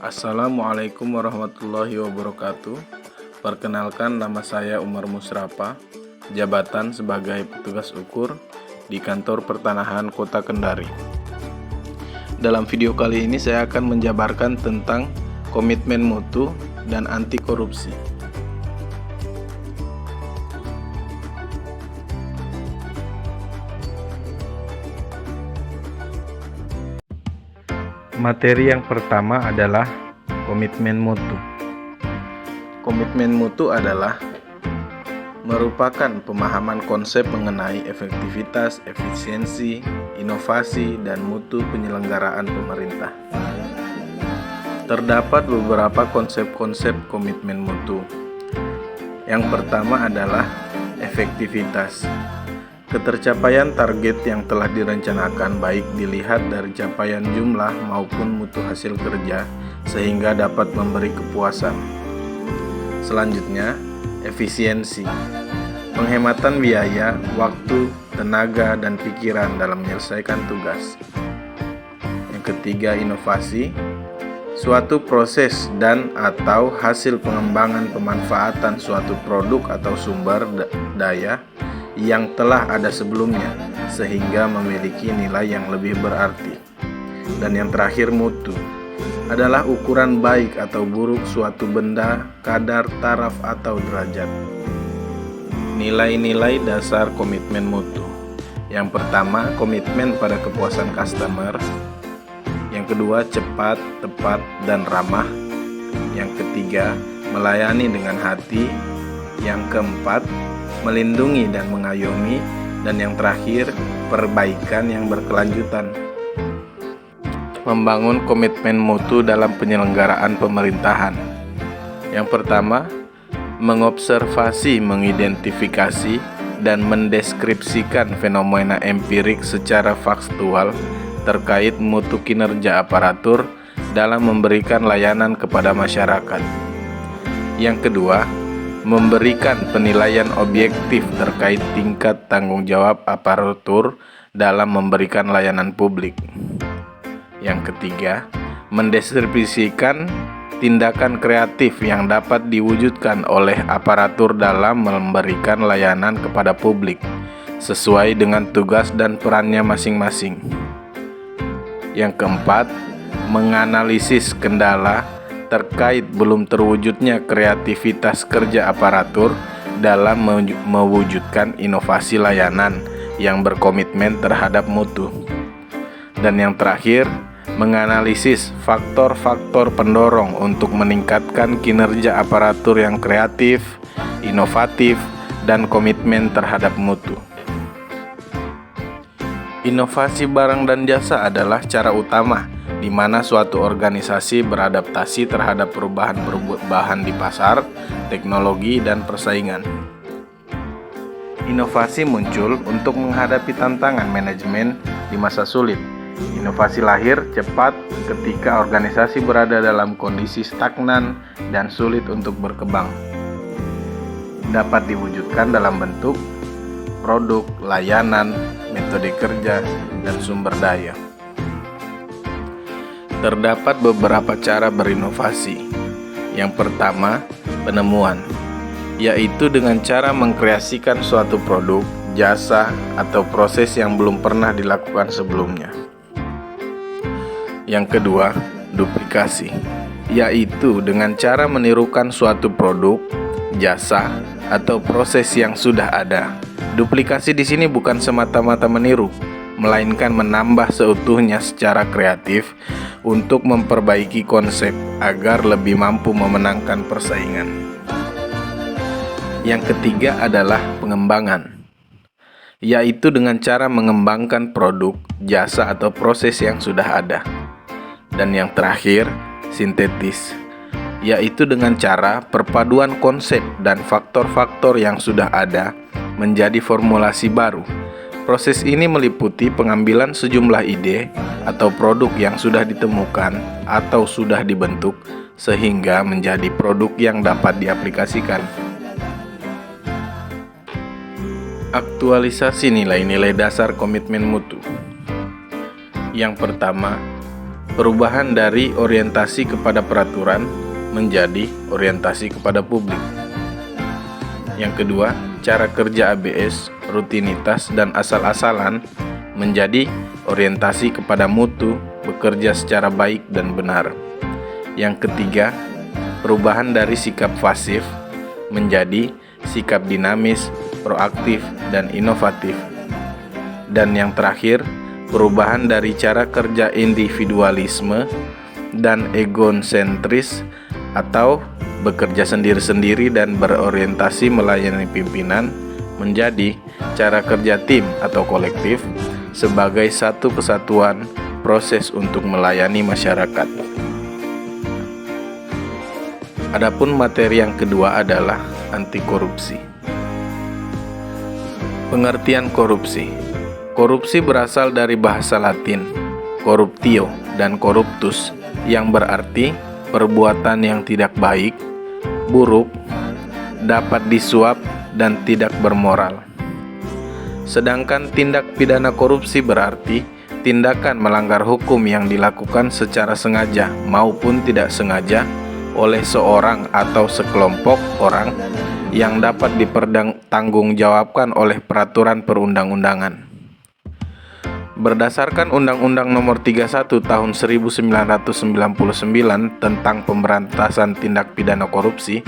Assalamualaikum warahmatullahi wabarakatuh. Perkenalkan, nama saya Umar Musrafa, jabatan sebagai petugas ukur di Kantor Pertanahan Kota Kendari. Dalam video kali ini saya akan menjabarkan tentang komitmen mutu dan anti korupsi. Materi yang pertama adalah komitmen mutu. Komitmen mutu adalah merupakan pemahaman konsep mengenai efektivitas, efisiensi, inovasi, dan mutu penyelenggaraan pemerintah. Terdapat beberapa konsep-konsep komitmen mutu. Yang pertama adalah efektivitas. Ketercapaian target yang telah direncanakan baik dilihat dari capaian jumlah maupun mutu hasil kerja sehingga dapat memberi kepuasan. Selanjutnya, efisiensi. Penghematan biaya, waktu, tenaga, dan pikiran dalam menyelesaikan tugas. Yang ketiga, inovasi. Suatu proses dan atau hasil pengembangan pemanfaatan suatu produk atau sumber daya yang telah ada sebelumnya sehingga memiliki nilai yang lebih berarti. Dan yang terakhir, mutu adalah ukuran baik atau buruk suatu benda, kadar, taraf, atau derajat. Nilai-nilai dasar komitmen mutu. Yang pertama, komitmen pada kepuasan customer. Yang kedua, cepat, tepat, dan ramah. Yang ketiga, melayani dengan hati. Yang keempat, melindungi dan mengayomi, dan yang terakhir, perbaikan yang berkelanjutan. Membangun komitmen mutu dalam penyelenggaraan pemerintahan. Yang pertama, mengobservasi, mengidentifikasi, dan mendeskripsikan fenomena empirik secara faktual terkait mutu kinerja aparatur dalam memberikan layanan kepada masyarakat. Yang kedua, memberikan penilaian objektif terkait tingkat tanggung jawab aparatur dalam memberikan layanan publik. Yang ketiga, mendeskripsikan tindakan kreatif yang dapat diwujudkan oleh aparatur dalam memberikan layanan kepada publik sesuai dengan tugas dan perannya masing-masing. Yang keempat, menganalisis kendala terkait belum terwujudnya kreativitas kerja aparatur dalam mewujudkan inovasi layanan yang berkomitmen terhadap mutu. Dan yang terakhir, menganalisis faktor-faktor pendorong untuk meningkatkan kinerja aparatur yang kreatif, inovatif, dan komitmen terhadap mutu. Inovasi barang dan jasa adalah cara utama di mana suatu organisasi beradaptasi terhadap perubahan di pasar, teknologi, dan persaingan. Inovasi muncul untuk menghadapi tantangan manajemen di masa sulit. Inovasi lahir cepat ketika organisasi berada dalam kondisi stagnan dan sulit untuk berkembang. Dapat diwujudkan dalam bentuk produk, layanan, metode kerja, dan sumber daya. Terdapat beberapa cara berinovasi. Yang pertama, penemuan, yaitu dengan cara mengkreasikan suatu produk, jasa, atau proses yang belum pernah dilakukan sebelumnya. Yang kedua, duplikasi, yaitu dengan cara menirukan suatu produk, jasa, atau proses yang sudah ada. Duplikasi di sini bukan semata-mata meniru, melainkan menambah seutuhnya secara kreatif untuk memperbaiki konsep agar lebih mampu memenangkan persaingan. Yang ketiga adalah pengembangan, yaitu dengan cara mengembangkan produk, jasa, atau proses yang sudah ada. Dan yang terakhir, sintetis, yaitu dengan cara perpaduan konsep dan faktor-faktor yang sudah ada menjadi formulasi baru. Proses ini meliputi pengambilan sejumlah ide atau produk yang sudah ditemukan atau sudah dibentuk sehingga menjadi produk yang dapat diaplikasikan. Aktualisasi nilai-nilai dasar komitmen mutu. Yang pertama, Perubahan dari orientasi kepada peraturan menjadi orientasi kepada publik. Yang kedua, cara kerja ABS, rutinitas, dan asal-asalan menjadi orientasi kepada mutu, bekerja secara baik dan benar. Yang ketiga, perubahan dari sikap pasif menjadi sikap dinamis, proaktif, dan inovatif. Dan yang terakhir, perubahan dari cara kerja individualisme dan egosentris atau bekerja sendiri-sendiri dan berorientasi melayani pimpinan menjadi cara kerja tim atau kolektif sebagai satu kesatuan proses untuk melayani masyarakat. Adapun materi yang kedua adalah anti korupsi. Pengertian korupsi. Korupsi berasal dari bahasa Latin corruptio dan corruptus yang berarti perbuatan yang tidak baik, buruk, dapat disuap, dan tidak bermoral. Sedangkan tindak pidana korupsi berarti tindakan melanggar hukum yang dilakukan secara sengaja maupun tidak sengaja oleh seorang atau sekelompok orang yang dapat dipertanggungjawabkan oleh peraturan perundang-undangan. Berdasarkan Undang-Undang Nomor 31 Tahun 1999 tentang pemberantasan tindak pidana korupsi,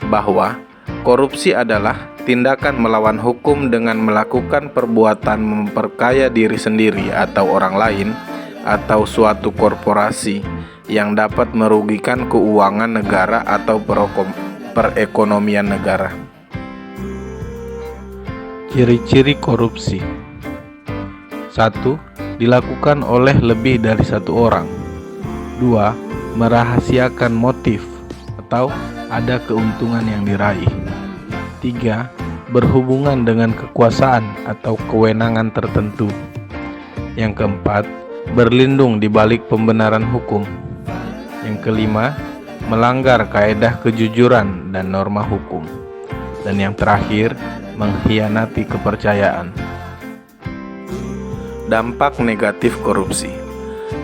bahwa korupsi adalah tindakan melawan hukum dengan melakukan perbuatan memperkaya diri sendiri atau orang lain atau suatu korporasi yang dapat merugikan keuangan negara atau perekonomian negara. Ciri-ciri korupsi. 1. Dilakukan oleh lebih dari satu orang. 2. Merahasiakan motif atau ada keuntungan yang diraih. 3. Berhubungan dengan kekuasaan atau kewenangan tertentu. Yang keempat, berlindung di balik pembenaran hukum. Yang kelima, melanggar kaedah kejujuran dan norma hukum. Dan yang terakhir, mengkhianati kepercayaan. Dampak negatif korupsi.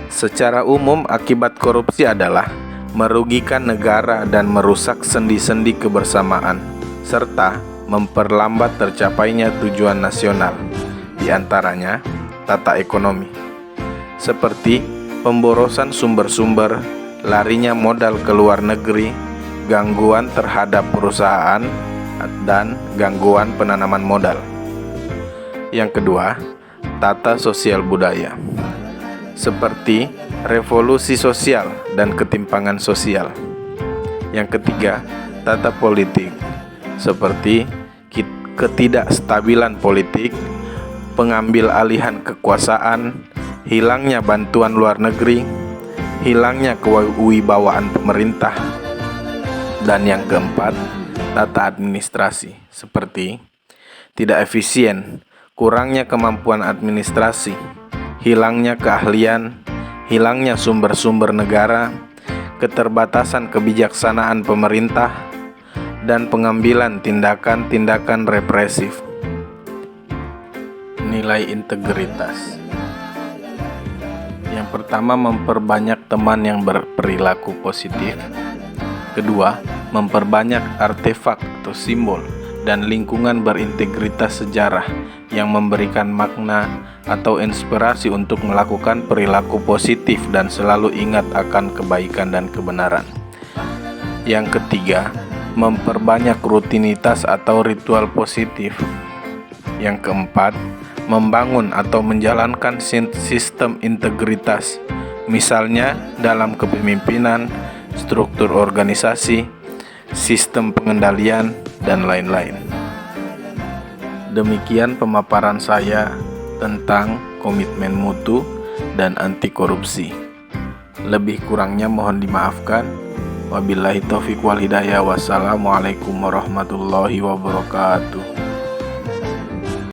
Secara umum, akibat korupsi adalah merugikan negara dan merusak sendi-sendi kebersamaan, serta memperlambat tercapainya tujuan nasional, di antaranya tata ekonomi, seperti pemborosan sumber-sumber, larinya modal ke luar negeri, gangguan terhadap perusahaan, dan gangguan penanaman modal. Yang kedua, tata sosial budaya, seperti revolusi sosial dan ketimpangan sosial. Yang ketiga, tata politik, seperti ketidakstabilan politik, pengambil alihan kekuasaan, hilangnya bantuan luar negeri, hilangnya kewibawaan pemerintah. Dan yang keempat, tata administrasi, seperti tidak efisien, kurangnya kemampuan administrasi, hilangnya keahlian, hilangnya sumber-sumber negara, keterbatasan kebijaksanaan pemerintah, dan pengambilan tindakan-tindakan represif. Nilai integritas. Yang pertama, memperbanyak teman yang berperilaku positif. Kedua, memperbanyak artefak atau simbol dan lingkungan berintegritas sejarah yang memberikan makna atau inspirasi untuk melakukan perilaku positif dan selalu ingat akan kebaikan dan kebenaran. Yang ketiga, memperbanyak rutinitas atau ritual positif. Yang keempat, membangun atau menjalankan sistem integritas, misalnya dalam kepemimpinan, struktur organisasi, sistem pengendalian, dan lain-lain. Demikian pemaparan saya tentang komitmen mutu dan anti korupsi. Lebih kurangnya mohon dimaafkan. Wabillahi taufiq wal hidayah. Wassalamualaikum warahmatullahi wabarakatuh.